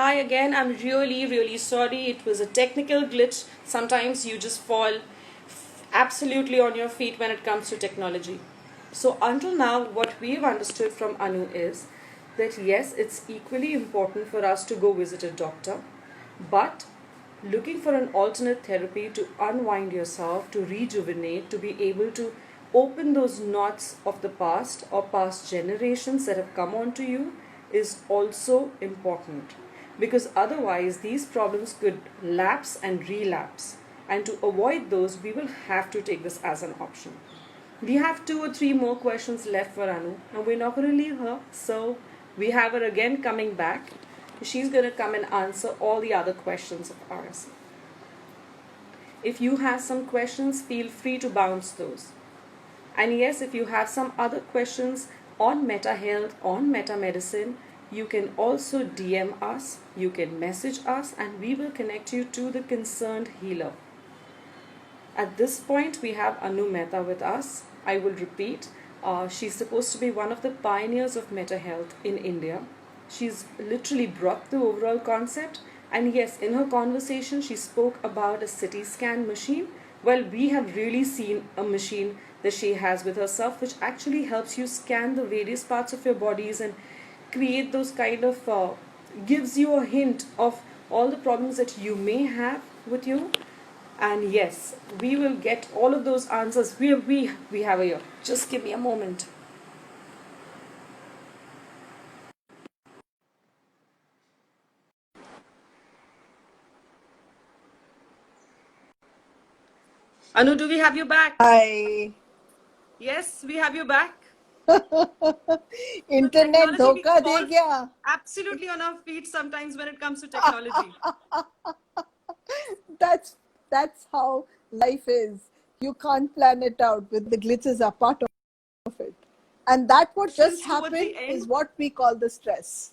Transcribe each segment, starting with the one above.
Hi again. I'm really sorry. It was a technical glitch. Sometimes you just fall absolutely on your feet when it comes to technology. So, until now, what we've understood from Anu is that yes, it's equally important for us to go visit a doctor, but looking for an alternate therapy to unwind yourself, to rejuvenate, to be able to open those knots of the past or past generations that have come onto you is also important, because otherwise these problems could lapse and relapse, and to avoid those we will have to take this as an option. We have two or three more questions left for Anu, and we're not going to leave her. So we have her again coming back. She's going to come and answer all the other questions of ours. If you have some questions, feel free to bounce those. And yes, if you have some other questions on meta health, on meta medicine, you can also DM us, you can message us, and we will connect you to the concerned healer. At this point, we have Anu Mehta with us. I will repeat, she's supposed to be one of the pioneers of meta health in India. She's literally brought the overall concept. And yes, in her conversation, she spoke about a CT scan machine. Well, we have really seen a machine that she has with herself, which actually helps you scan the various parts of your bodies and create those kind of gives you a hint of all the problems that you may have with you. And yes, we will get all of those answers. We have a year. Just give me a moment. Anu, do we have you back? Hi. Yes, we have you back. So Internet technology, we धोखा दे fall गया. absolutely on our feet sometimes when it comes to technology. That's how life is. You can't plan it out, but the glitches are part of it. And that what just Since towards happened the end, is what we call the stress.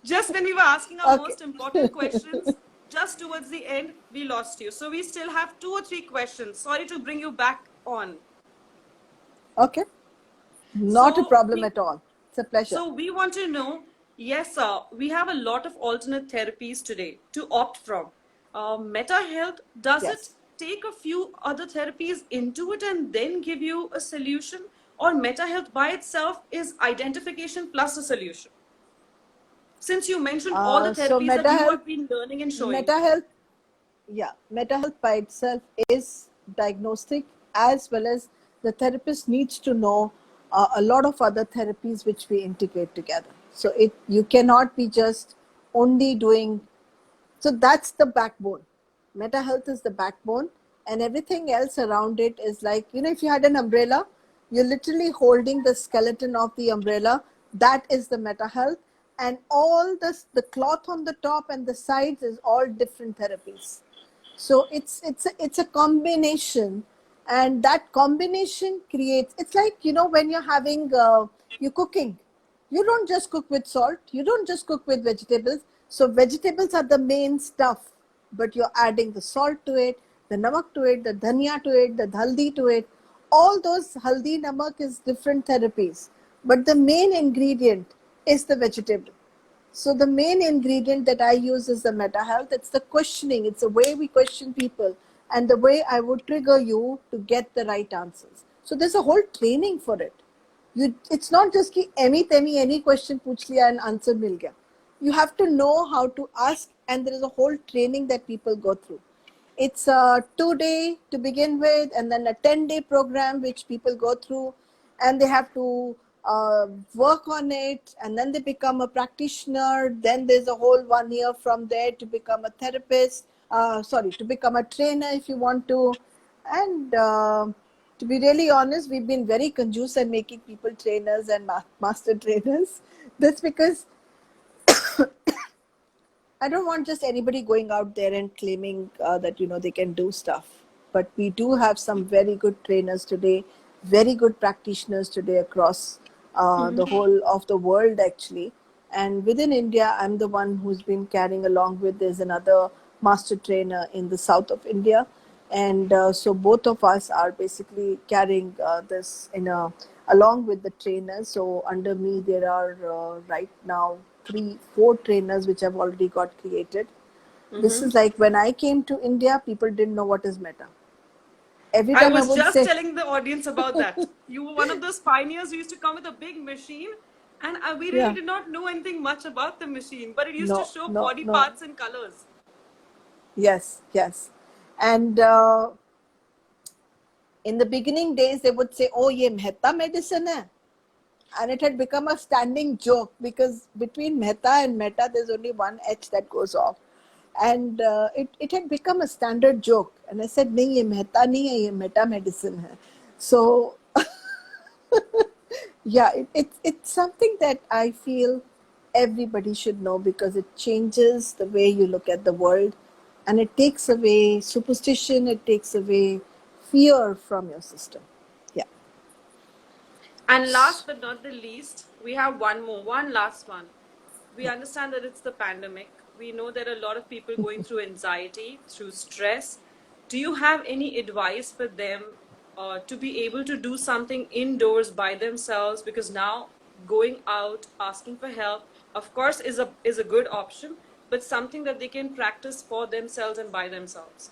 just when we were asking our Okay. most important questions, just towards the end, we lost you. So we still have two or three questions. Sorry to bring you back on. Okay. Not a So problem we at all. It's a pleasure. So we want to know, yes, sir, we have a lot of alternate therapies today to opt from. Meta Health, does it Yes. take a few other therapies into it and then give you a solution? Or Meta Health by itself is identification plus a solution? Since you mentioned all the So therapies that you have been learning and showing. meta health, yeah, meta health by itself is diagnostic, as well as the therapist needs to know a lot of other therapies which we integrate together. So you cannot be just only doing. So that's the backbone. Meta health is the backbone, and everything else around it is like, if you had an umbrella, you're literally holding the skeleton of the umbrella. That is the meta health, and all the cloth on the top and the sides is all different therapies. So it's a combination, and that combination creates. It's like, when you're having you're cooking, you don't just cook with salt, you don't just cook with vegetables. So vegetables are the main stuff, but you're adding the salt to it, the namak to it, the dhania to it, the haldi to it. All those haldi, namak is different therapies, but the main ingredient is the vegetable. So the main ingredient that I use is the meta health. It's the questioning. It's the way we question people, and the way I would trigger you to get the right answers. So there's a whole training for it. It's not just कि any question पूछ लिया and answer मिल गया. You have to know how to ask, and there is a whole training that people go through. It's a 2-day to begin with, and then a 10-day program which people go through, and they have to work on it, and then they become a practitioner. Then there's a whole 1 year from there to become a therapist. To become a trainer if you want to. And to be really honest, we've been very conducive at making people trainers and master trainers. That's because I don't want just anybody going out there and claiming that they can do stuff. But we do have some very good trainers today, very good practitioners today across the whole of the world, actually. And within India, I'm the one who's been carrying along with. There's another master trainer in the south of India, and so both of us are basically carrying this in a along with the trainers. So under me, there are right now 4 trainers which have already got created. This Mm-hmm. is like when I came to India, people didn't know what is Meta. Every I time I was would just say, telling the audience about that. You were one of those pioneers who used to come with a big machine, and we really yeah, did not know anything much about the machine, but it used to no, show no, body no, parts and colors. yes, yes. And in the beginning days, they would say, oh, ye Mehta medicine hai. And it had become a standing joke because between Mehta and Meta, there's only one H that goes off. And it had become a standard joke. And I said, nahi, ye Mehta nahi hai, ye Meta medicine hai. So, yeah, it's something that I feel everybody should know because it changes the way you look at the world and it takes away superstition, it takes away fear from your system. Yeah. And last but not the least, we have one last one. We Yeah. understand that it's the pandemic. We know there are a lot of people going through anxiety, through stress. Do you have any advice for them to be able to do something indoors by themselves? Because now going out, asking for help, of course, is a good option, but something that they can practice for themselves and by themselves.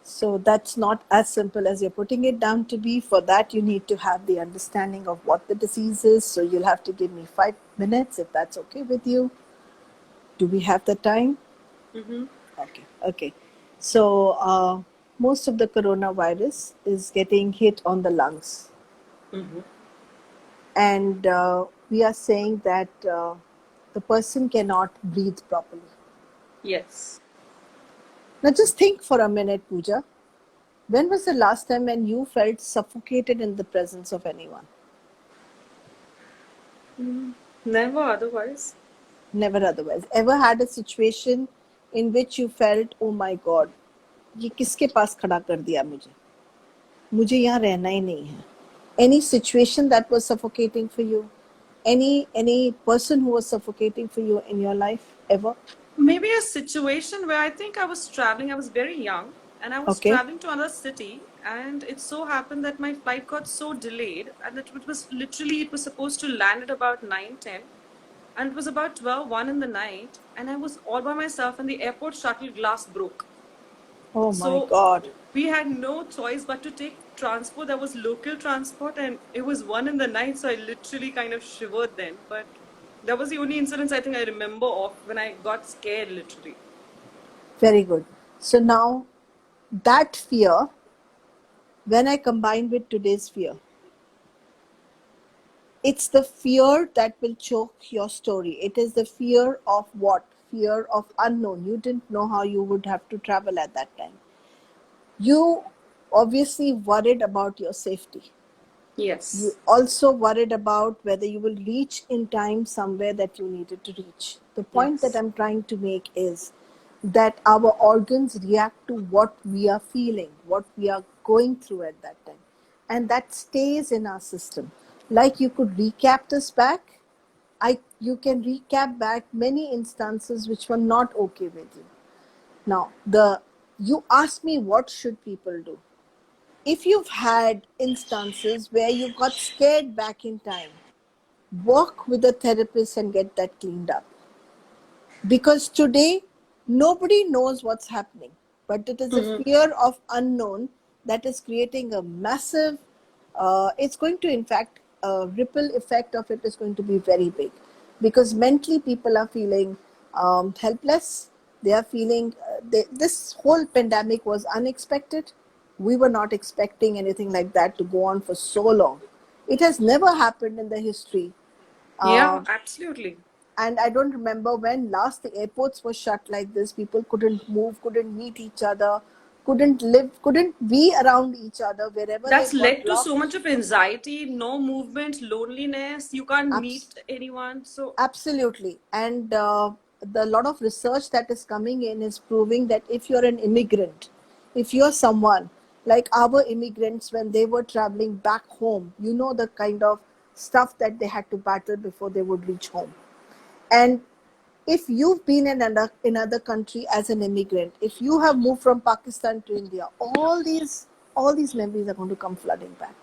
So that's not as simple as you're putting it down to be. For that, you need to have the understanding of what the disease is. So you'll have to give me 5 minutes if that's okay with you. Do we have the time? Mm-hmm. Okay. Okay. So most of the coronavirus is getting hit on the lungs. Mm-hmm. And we are saying that the person cannot breathe properly. Yes. Now just think for a minute, Pooja. When was the last time when you felt suffocated in the presence of anyone? Never otherwise. Never otherwise. Ever had a situation in which you felt, oh my God, ये किसके पास खड़ा कर दिया मुझे? मुझे यहाँ रहना ही नहीं है. Any situation that was suffocating for you? Any person who was suffocating for you in your life ever? Maybe a situation where I think I was traveling, I was very young, and I was Okay. traveling to another city, and it so happened that my flight got so delayed, and it was literally, it was supposed to land at about 9:10, and it was about 12:01 in the night, and I was all by myself, and the airport shuttle glass broke. Oh my So God. we had no choice but to take transport. That was local transport, and it was 1 in the night, so I literally kind of shivered then. But that was the only incident I think I remember of when I got scared, literally. Very good. So now that fear, when I combine with today's fear, it's the fear that will choke your story. It is the fear of what? Fear of unknown. You didn't know how you would have to travel at that time. You obviously worried about your safety. You Yes. also worried about whether you will reach in time somewhere that you needed to reach. The point that Yes. I'm trying to make is that our organs react to what we are feeling, what we are going through at that time. And that stays in our system. Like you could recap this back, you can recap back many instances which were not okay with you. Now, you ask me what should people do? If you've had instances where you got scared back in time, work with a therapist and get that cleaned up. Because today, nobody knows what's happening, but it is a fear of unknown that is creating a massive, it's going to, in fact, a ripple effect of it is going to be very big. Because mentally, people are feeling helpless. They are feeling, this whole pandemic was unexpected. We were not expecting anything like that to go on for so long. It has never happened in the history. Yeah, Uh, absolutely. and I don't remember when last the airports were shut like this. People couldn't move, couldn't meet each other, couldn't live, couldn't be around each other. Wherever they That's got led to so locked, much of anxiety, no movement, loneliness. You can't abs- meet anyone. So, absolutely. And the lot of research that is coming in is proving that if you're an immigrant, if you're someone like our immigrants when they were traveling back home, you know the kind of stuff that they had to battle before they would reach home. And if you've been in another country as an immigrant, if you have moved from Pakistan to India, all these memories are going to come flooding back.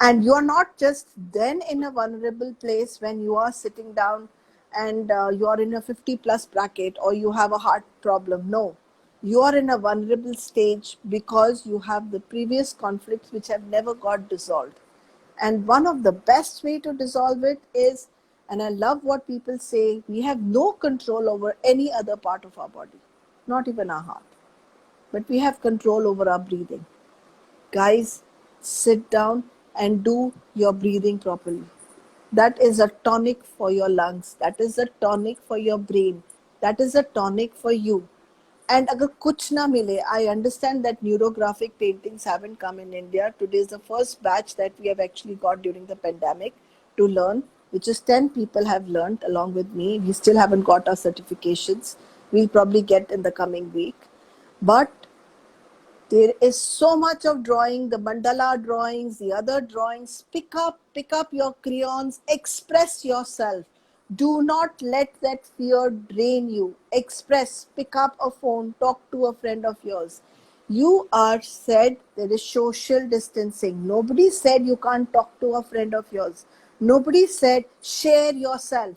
And you are not just then in a vulnerable place when you are sitting down and you are in a 50 plus bracket or you have a heart problem. No, you are in a vulnerable stage because you have the previous conflicts which have never got dissolved. And one of the best way to dissolve it is, and I love what people say, we have no control over any other part of our body, not even our heart, but we have control over our breathing. Guys, sit down and do your breathing properly. That is a tonic for your lungs. That is a tonic for your brain. That is a tonic for you. And agar kuch na mile, I understand that neurographic paintings haven't come in India. Today is the first batch that we have actually got during the pandemic to learn, which is 10 people have learned along with me. We still haven't got our certifications. We'll probably get in the coming week. But there is so much of drawing, the mandala drawings, the other drawings. Pick up your crayons, express yourself. Do not let that fear drain you. Express, pick up a phone, talk to a friend of yours. You are said there is social distancing. Nobody said you can't talk to a friend of yours. Nobody said share yourself.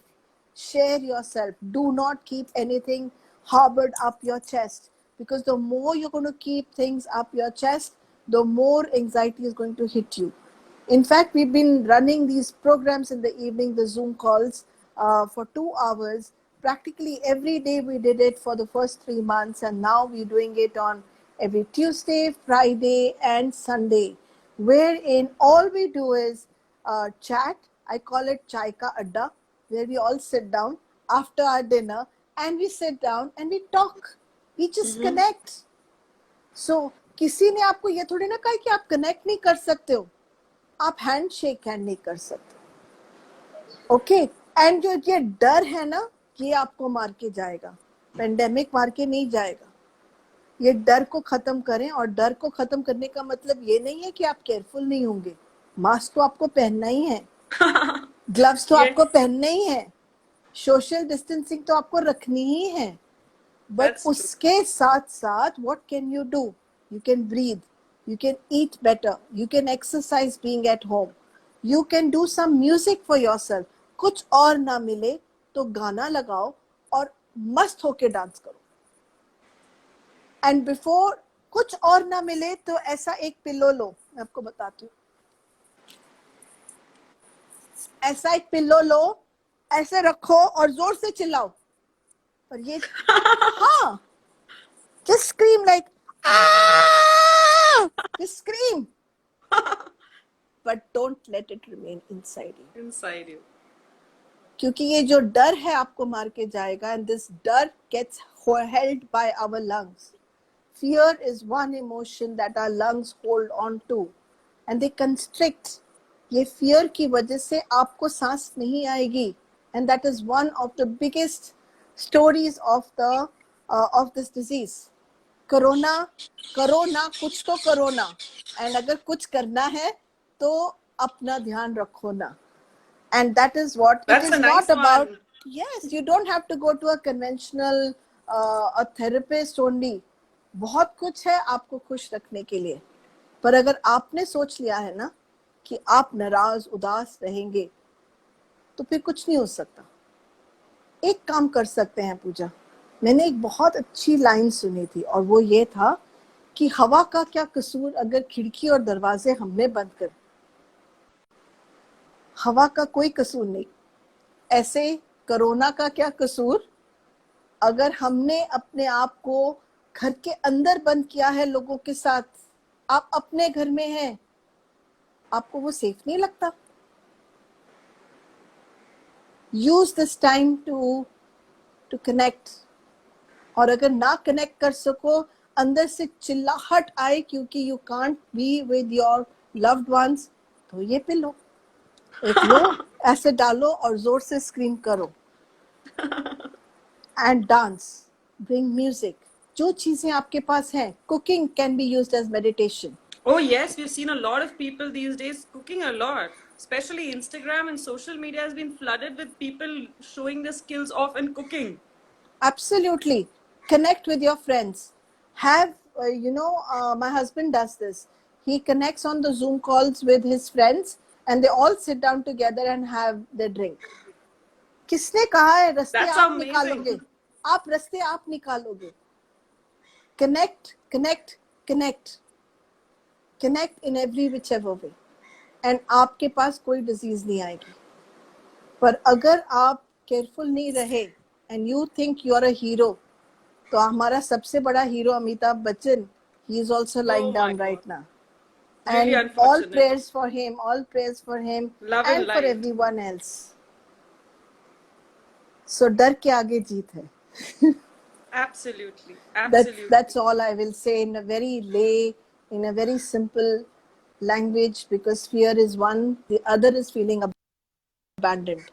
Share yourself. Do not keep anything harbored up your chest, because the more you're going to keep things up your chest, the more anxiety is going to hit you. In fact, we've been running these programs in the evening, the Zoom calls, for 2 hours. Practically every day we did it for the first 3 months, and now we're doing it on every Tuesday, Friday, and Sunday, wherein all we do is chat. I call it Chai Ka Adda, where we all sit down after our dinner and we sit down and we talk. We just connect. So किसी ने आपको ये थोड़ी ना कहा कि आप connect नहीं कर सकते हो, आप हैंड शेक हैंड नहीं कर सकते. ओके. एंड जो ये डर है ना, ये आपको मार के जाएगा. पेंडेमिक मार के नहीं जाएगा. ये डर को खत्म करें. और डर को खत्म करने का मतलब ये नहीं है कि आप केयरफुल नहीं होंगे. मास्क तो आपको पहनना ही है, ग्लव्स तो आपको पहनना ही है, सोशल डिस्टेंसिंग तो आपको रखनी ही है. बट उसके साथ साथ what can you do? You can breathe, you can eat better, you can exercise being at home, you can do some music for yourself. कुछ और ना मिले तो गाना लगाओ और मस्त होके डांस करो. एंड बिफोर कुछ और ना मिले तो ऐसा एक पिलो लो, मैं आपको बताती हूँ. ऐसा एक पिलो लो, ऐसे रखो और जोर से चिल्लाओ. पर ये हाँ, just scream like ah, just scream. But don't let it remain inside you. क्योंकि ये जो डर है आपको मार के जाएगा. And this डर gets held by our lungs. Fear is one emotion that our lungs hold on to and they constrict. ये fear की वजह से आपको सांस नहीं आएगी. And that is one of the biggest stories of this disease. Corona करो ना, कुछ तो करो ना. एंड अगर कुछ करना है तो अपना ध्यान रखो ना. And that is what it is not about. Yes, you don't have to go to a conventional a therapist only. बहुत कुछ है आपको खुश रखने के लिए. पर अगर आपने सोच लिया है ना कि आप नाराज उदास रहेंगे तो फिर कुछ नहीं हो सकता. एक काम कर सकते हैं पूजा. मैंने एक बहुत अच्छी लाइन सुनी थी और वो ये था कि हवा का क्या कसूर अगर खिड़की और दरवाजे हमने बंद कर. हवा का कोई कसूर नहीं. ऐसे कोरोना का क्या कसूर अगर हमने अपने आप को घर के अंदर बंद किया है लोगों के साथ. आप अपने घर में हैं, आपको वो सेफ नहीं लगता. Use this time to connect. और अगर ना कनेक्ट कर सको, अंदर से चिल्लाहट आए क्योंकि you can't be with your loved ones, तो ये पिलो एक लो, ऐसे डालो और जोर से स्क्रीम करो. And dance, bring music. जो चीजें आपके पास हैं. Cooking can be used as meditation. Oh yes, we've seen a lot of people these days cooking a lot. Especially Instagram and social media has been flooded with people showing their skills off in cooking. Absolutely. Connect with your friends. Have, my husband does this. he connects on the Zoom calls with his friends and they all sit down together and have their drink. किसने कहा है रस्ते That's आप amazing. निकालोगे? आप रस्ते आप निकालोगे. Connect, connect, connect. Connect in every whichever way. And आपके पास कोई disease नहीं आएगी. पर अगर आप केयरफुल नहीं रहे and you think you are a hero, तो हमारा सबसे बड़ा hero Amitabh Bachchan, he is also lying Oh my down God. right now. Really And all unfortunate. prayers for him, all prayers for him Love and and for light. everyone else. So डर के आगे जीत है. Absolutely. Absolutely. That's all I will say in a very in a very simple language, because fear is one, the other is feeling abandoned.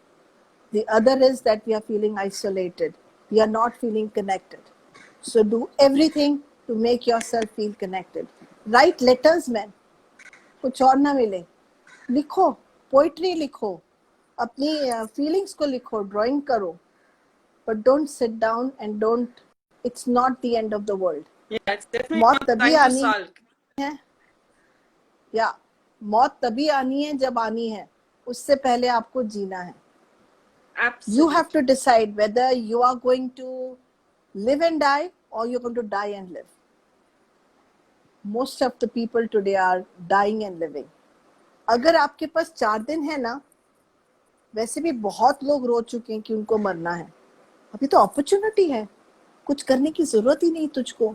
The other is that we are feeling isolated. We are not feeling connected. So do everything to make yourself feel connected. Write letters, man. कुछ और ना मिले. लिखो, poetry लिखो, अपनी feelings को लिखो, drawing करो. But don't sit down and don't. It's not the end of the world. Yeah, it's definitely मौत not तभी time to आनी sulk. है. या मौत तभी आनी है जब आनी है. उससे पहले आपको जीना है. Absolutely. You have to decide whether you are going to live and die or you're going to die and live. Most of the people today are dying and living. अगर आपके पास 4 दिन है ना, वैसे भी बहुत लोग रो चुके हैं कि उनको मरना है. अभी तो अपॉर्चुनिटी है. कुछ करने की जरूरत ही नहीं तुझको.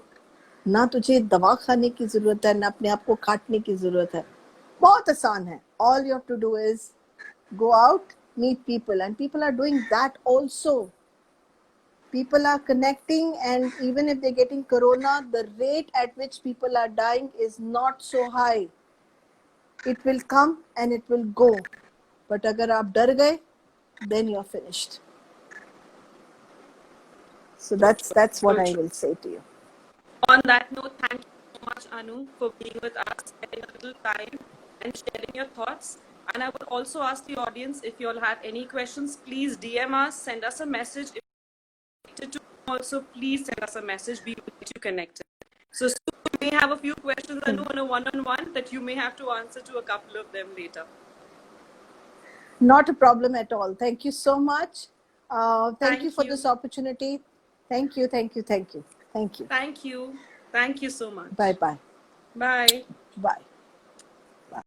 ना तुझे दवा खाने की जरूरत है, ना अपने आप को काटने की जरूरत है. बहुत आसान है. All you have to do is go out, meet people, and people are doing that also. People are connecting, and even if they're getting corona, the rate at which people are dying is not so high. It will come and it will go. But agar aap dar gaye, then you're finished. So that's what I will say to you. On that note, thank you so much, Anu, for being with us, spending a little time and sharing your thoughts. And I would also ask the audience, if you all have any questions, please DM us, send us a message. If you're connected to also, please send us a message. We will get you connected. So soon you may have a few questions, Anu, on a one-on-one that you may have to answer to a couple of them later. Not a problem at all. Thank you so much. Thank you for this opportunity. Thank you, thank you, thank you, thank you. Thank you. Thank you so much. Bye-bye. Bye. Bye.